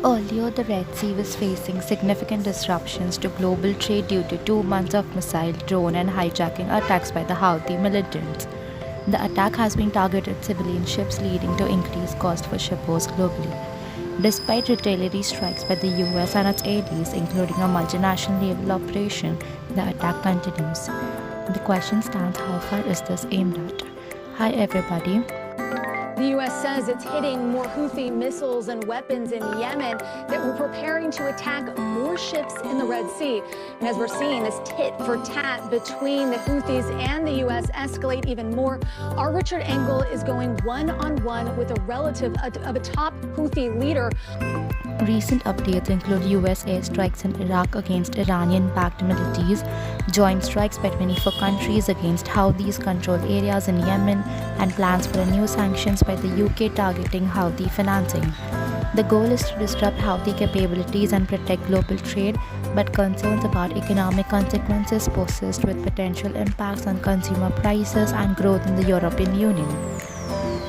Earlier, the Red Sea was facing significant disruptions to global trade due to 2 months of missile, drone, and hijacking attacks by the Houthi militants. The attack has been targeted civilian ships, leading to increased cost for shippers globally. Despite retaliatory strikes by the US and its allies, including a multinational naval operation, the attack continues. The question stands: how far is this aimed at? Hi everybody. The U.S. says it's hitting more Houthi missiles and weapons in Yemen, that we're preparing to attack more ships in the Red Sea. And as we're seeing this tit for tat between the Houthis and the U.S. escalate even more, our Richard Engel is going one-on-one with a relative of a top Houthi leader. Recent updates include US airstrikes in Iraq against Iranian-backed militias, joint strikes by 24 countries against Houthis controlled areas in Yemen, and plans for new sanctions by the UK targeting Houthi financing. The goal is to disrupt Houthi capabilities and protect global trade, but concerns about economic consequences persist, with potential impacts on consumer prices and growth in the European Union.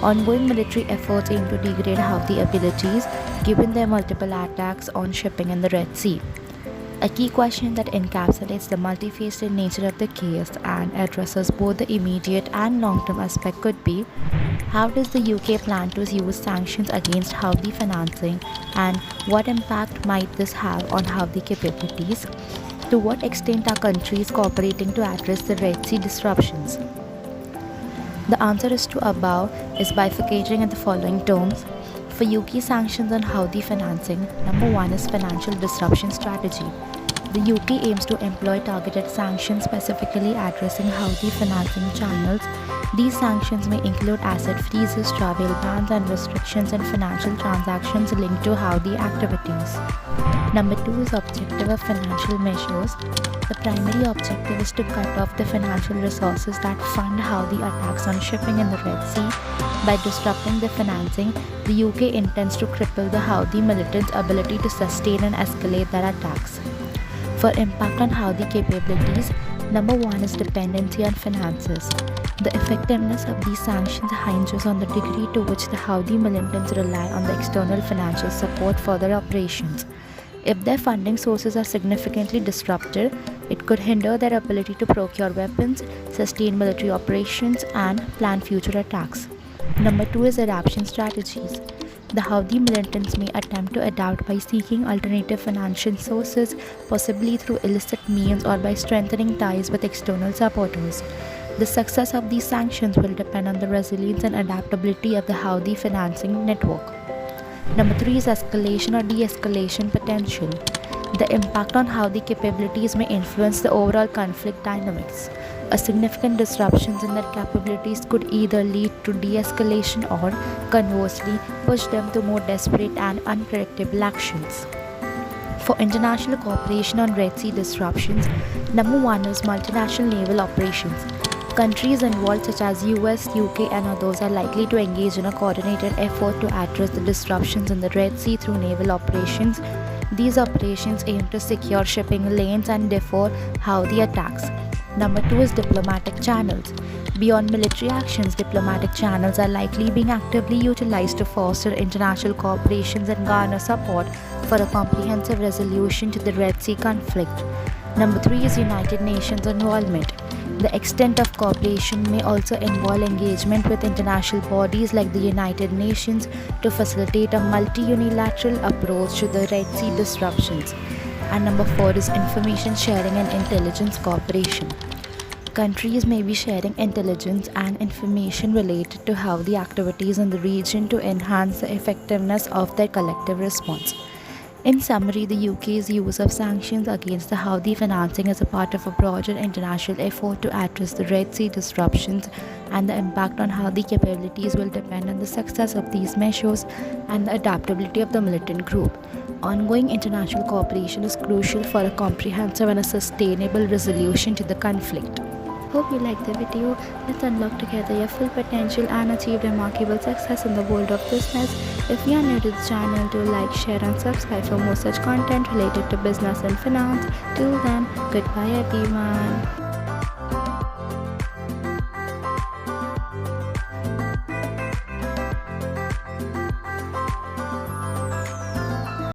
Ongoing military efforts aim to degrade Houthi abilities, given their multiple attacks on shipping in the Red Sea. A key question that encapsulates the multifaceted nature of the case and addresses both the immediate and long-term aspect could be: how does the UK plan to use sanctions against Houthi financing, and what impact might this have on Houthi capabilities? To what extent are countries cooperating to address the Red Sea disruptions? The answer is to above is bifurcating in the following terms. For UK sanctions on Houthi financing, number 1 is financial disruption strategy. The UK aims to employ targeted sanctions specifically addressing Houthi financing channels. These sanctions may include asset freezes, travel bans, and restrictions in financial transactions linked to Houthi activities. Number 2 is objective of financial measures. The primary objective is to cut off the financial resources that fund Houthi attacks on shipping in the Red Sea. By disrupting the financing, the UK intends to cripple the Houthi militants' ability to sustain and escalate their attacks. For impact on Houthi capabilities, number 1 is dependency on finances. The effectiveness of these sanctions hinges on the degree to which the Houthi militants rely on the external financial support for their operations. If their funding sources are significantly disrupted, it could hinder their ability to procure weapons, sustain military operations, and plan future attacks. Number 2 is adaptation strategies. The Houthi militants may attempt to adapt by seeking alternative financial sources, possibly through illicit means or by strengthening ties with external supporters. The success of these sanctions will depend on the resilience and adaptability of the Houthi financing network. Number 3 is escalation or de-escalation potential. The impact on Houthi capabilities may influence the overall conflict dynamics. A significant disruptions in their capabilities could either lead to de-escalation or, conversely, push them to more desperate and unpredictable actions. For international cooperation on Red Sea disruptions, number 1 is multinational naval operations. Countries involved such as US, UK, and others are likely to engage in a coordinated effort to address the disruptions in the Red Sea through naval operations. These operations aim to secure shipping lanes and defer Houthi attacks. Number 2 is diplomatic channels. Beyond military actions, diplomatic channels are likely being actively utilized to foster international cooperations and garner support for a comprehensive resolution to the Red Sea conflict. Number 3 is United Nations involvement. The extent of cooperation may also involve engagement with international bodies like the United Nations to facilitate a multi-unilateral approach to the Red Sea disruptions. And number 4 is information sharing and intelligence cooperation. Countries may be sharing intelligence and information related to Houthi activities in the region to enhance the effectiveness of their collective response. In summary, the UK's use of sanctions against the Houthi financing is a part of a broader international effort to address the Red Sea disruptions, and the impact on Houthi capabilities will depend on the success of these measures and the adaptability of the militant group. Ongoing international cooperation is crucial for a comprehensive and a sustainable resolution to the conflict. Hope you liked the video. Let's unlock together your full potential and achieve remarkable success in the world of business. If you are new to the channel, do like, share and subscribe for more such content related to business and finance. Till then, goodbye everyone.